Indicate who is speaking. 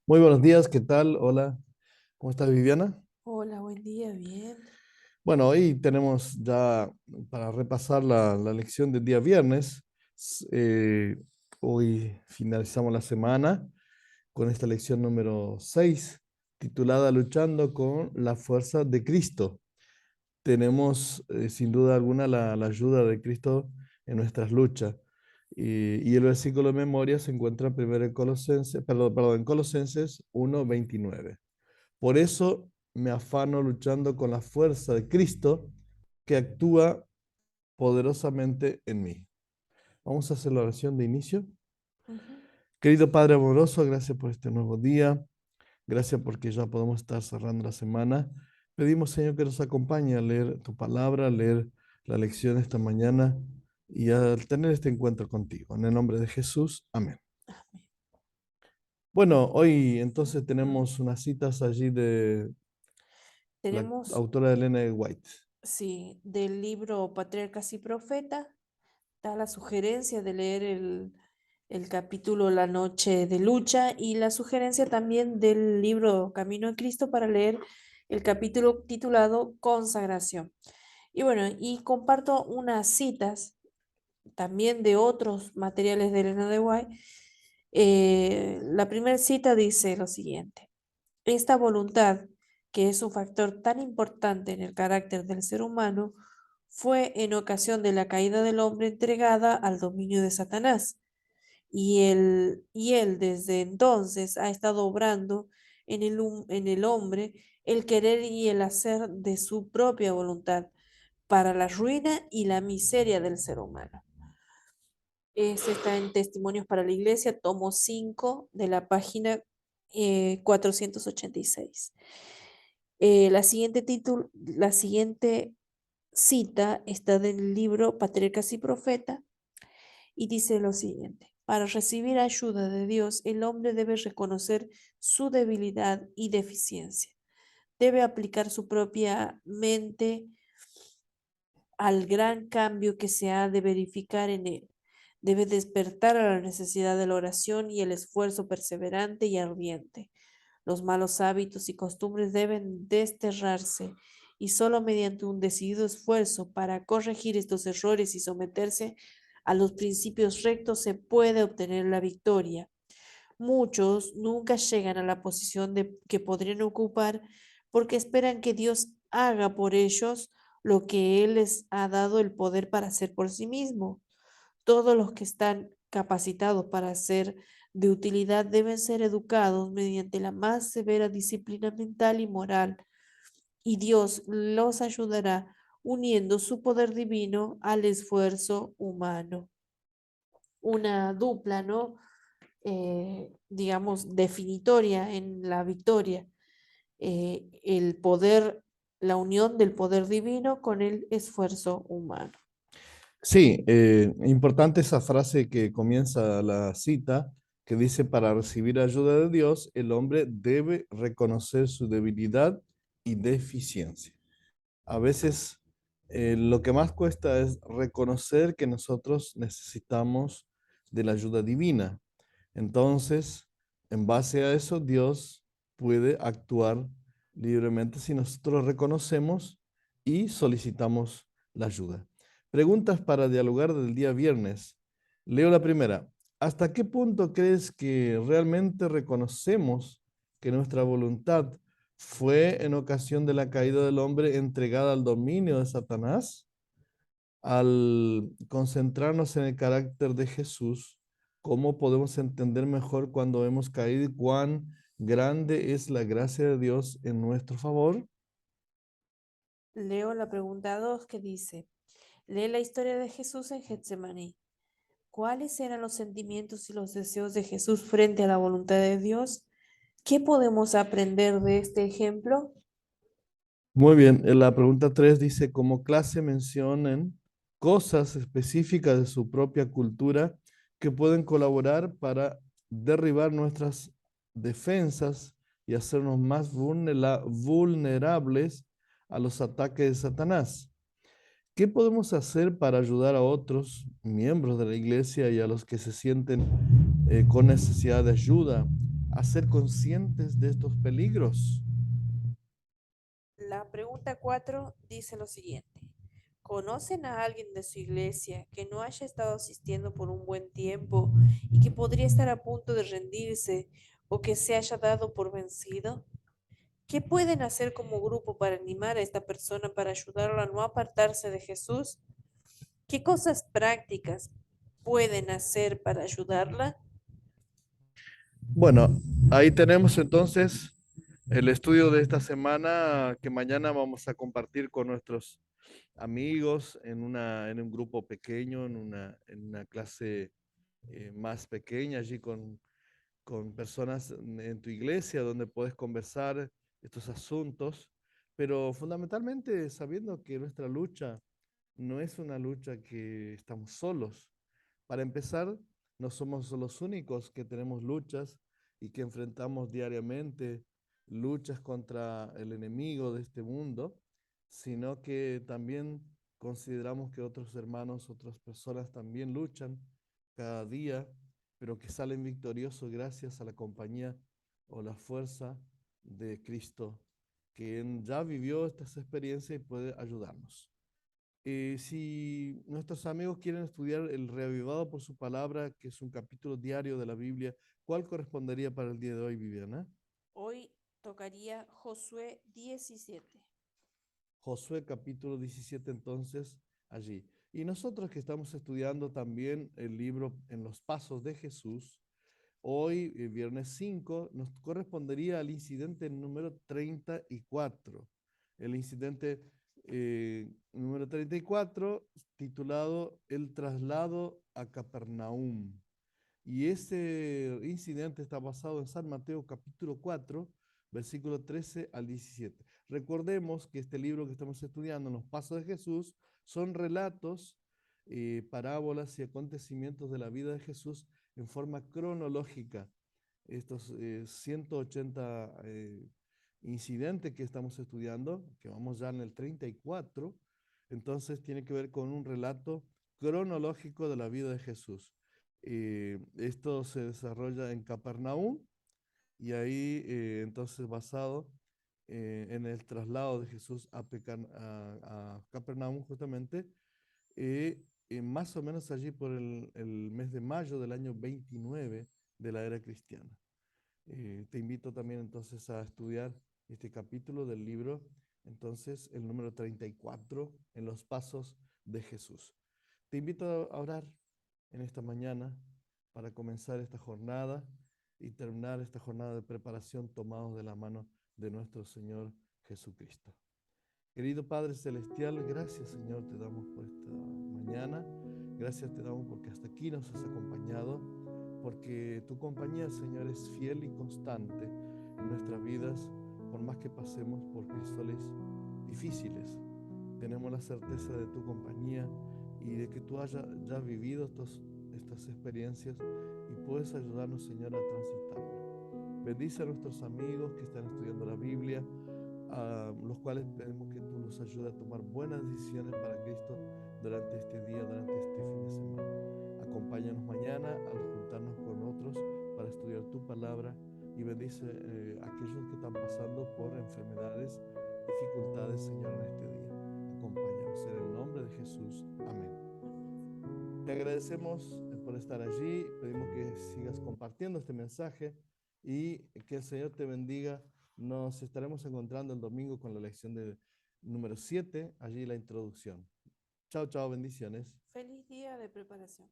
Speaker 1: Muy buenos días, ¿qué tal? Hola, ¿cómo estás, Viviana?
Speaker 2: Hola, buen día, bien.
Speaker 1: Bueno, hoy tenemos ya para repasar la lección del día viernes. S- eh, Hoy finalizamos la semana con esta lección número 6, titulada Luchando con la fuerza de Cristo. Tenemos sin duda alguna la ayuda de Cristo en nuestras luchas. Y el versículo de memoria se encuentra primero en Colosenses, perdón, en Colosenses 1:29. Por eso me afano luchando con la fuerza de Cristo que actúa poderosamente en mí. Vamos a hacer la oración de inicio.
Speaker 2: Ujú.
Speaker 1: Querido Padre amoroso, gracias por este nuevo día. Gracias porque ya podemos estar cerrando la semana. Pedimos, Señor, que nos acompañe a leer tu palabra, a leer la lección esta mañana y a tener este encuentro contigo. En el nombre de Jesús, amén. Bueno, hoy entonces tenemos unas citas allí de la
Speaker 2: Tenemos,
Speaker 1: autora Elena White.
Speaker 2: sí, del libro Patriarcas y Profetas, da la sugerencia de leer el capítulo La Noche de Lucha y la sugerencia también del libro Camino a Cristo para leer el capítulo titulado Consagración. Y bueno, y comparto unas citas también de otros materiales de Elena de White. La primera cita dice lo siguiente. Esta voluntad, que es un factor tan importante en el carácter del ser humano, fue en ocasión de la caída del hombre entregada al dominio de Satanás, y él desde entonces ha estado obrando en el hombre el querer y el hacer de su propia voluntad para la ruina y la miseria del ser humano. Este está en Testimonios para la Iglesia, tomo 5 de la página 486. La siguiente cita está del libro Patriarcas y Profeta y dice lo siguiente. Para recibir ayuda de Dios, el hombre debe reconocer su debilidad y deficiencia. Debe aplicar su propia mente al gran cambio que se ha de verificar en él. Debe despertar a la necesidad de la oración y el esfuerzo perseverante y ardiente. Los malos hábitos y costumbres deben desterrarse y solo mediante un decidido esfuerzo para corregir estos errores y someterse a los principios rectos se puede obtener la victoria. Muchos nunca llegan a la posición que podrían ocupar porque esperan que Dios haga por ellos lo que Él les ha dado el poder para hacer por sí mismo. Todos los que están capacitados para ser de utilidad deben ser educados mediante la más severa disciplina mental y moral, y Dios los ayudará uniendo su poder divino al esfuerzo humano. Una dupla, ¿no? Digamos, definitoria en la victoria. El poder, la unión del poder divino con el esfuerzo humano.
Speaker 1: Sí, importante esa frase que comienza la cita, que dice, para recibir ayuda de Dios, el hombre debe reconocer su debilidad y deficiencia. A veces lo que más cuesta es reconocer que nosotros necesitamos de la ayuda divina. Entonces, en base a eso, Dios puede actuar libremente si nosotros reconocemos y solicitamos la ayuda. Preguntas para dialogar del día viernes. Leo la primera. ¿Hasta qué punto crees que realmente reconocemos que nuestra voluntad fue en ocasión de la caída del hombre entregada al dominio de Satanás? Al concentrarnos en el carácter de Jesús, ¿cómo podemos entender mejor cuando hemos caído y cuán grande es la gracia de Dios en nuestro favor?
Speaker 2: Leo la pregunta 2 que dice, lee la historia de Jesús en Getsemaní. ¿Cuáles eran los sentimientos y los deseos de Jesús frente a la voluntad de Dios? ¿Qué podemos aprender de este ejemplo?
Speaker 1: Muy bien, en la pregunta 3 dice, como clase mencionen cosas específicas de su propia cultura que pueden colaborar para derribar nuestras defensas y hacernos más vulnerables a los ataques de Satanás. ¿Qué podemos hacer para ayudar a otros miembros de la iglesia y a los que se sienten con necesidad de ayuda a ser conscientes de estos peligros?
Speaker 2: La pregunta 4 dice lo siguiente. ¿Conocen a alguien de su iglesia que no haya estado asistiendo por un buen tiempo y que podría estar a punto de rendirse o que se haya dado por vencido? ¿Qué pueden hacer como grupo para animar a esta persona para ayudarla a no apartarse de Jesús? ¿Qué cosas prácticas pueden hacer para ayudarla?
Speaker 1: Bueno, ahí tenemos entonces el estudio de esta semana que mañana vamos a compartir con nuestros amigos en un grupo pequeño, en una clase más pequeña, allí con personas en tu iglesia donde puedes conversar estos asuntos, pero fundamentalmente sabiendo que nuestra lucha no es una lucha que estamos solos. Para empezar, no somos los únicos que tenemos luchas y que enfrentamos diariamente luchas contra el enemigo de este mundo, sino que también consideramos que otros hermanos, otras personas también luchan cada día, pero que salen victoriosos gracias a la compañía o la fuerza de Cristo, quien ya vivió estas experiencias y puede ayudarnos. Si nuestros amigos quieren estudiar el reavivado por su palabra, que es un capítulo diario de la Biblia, ¿cuál correspondería para el día de hoy, Viviana?
Speaker 2: Hoy tocaría Josué 17.
Speaker 1: Josué capítulo 17, entonces, allí. Y nosotros que estamos estudiando también el libro En los Pasos de Jesús, hoy, viernes 5, nos correspondería al incidente número 34. El incidente número 34, titulado El traslado a Capernaum. Y ese incidente está basado en San Mateo capítulo 4, versículo 13 al 17. Recordemos que este libro que estamos estudiando, Los Pasos de Jesús, son relatos, parábolas y acontecimientos de la vida de Jesús en forma cronológica. Estos 180 incidentes que estamos estudiando, que vamos ya en el 34, entonces tiene que ver con un relato cronológico de la vida de Jesús. Esto se desarrolla en Capernaum y ahí entonces basado en el traslado de Jesús a Capernaum justamente, más o menos allí por el mes de mayo del año 29 de la era cristiana. Te invito también entonces a estudiar este capítulo del libro, entonces el número 34 en los pasos de Jesús. Te invito a orar en esta mañana para comenzar esta jornada y terminar esta jornada de preparación tomados de la mano de nuestro Señor Jesucristo. Querido Padre Celestial, gracias Señor te damos por esta mañana. Gracias te damos porque hasta aquí nos has acompañado, porque tu compañía, Señor, es fiel y constante en nuestras vidas, por más que pasemos por crisoles difíciles. Tenemos la certeza de tu compañía y de que tú hayas ya vivido estas experiencias y puedes ayudarnos, Señor, a transitarlas. Bendice a nuestros amigos que están estudiando la Biblia, a los cuales pedimos que tú los ayudes a tomar buenas decisiones para Cristo durante este día, durante este fin de semana. Acompáñanos mañana al juntarnos con otros para estudiar tu palabra y bendice a aquellos que están pasando por enfermedades, dificultades, Señor, en este día. Acompáñanos en el nombre de Jesús. Amén. Te agradecemos por estar allí. Pedimos que sigas compartiendo este mensaje y que el Señor te bendiga. Nos estaremos encontrando el domingo con la lección de número 7, allí la introducción. Chao, chao, bendiciones.
Speaker 2: Feliz día de preparación.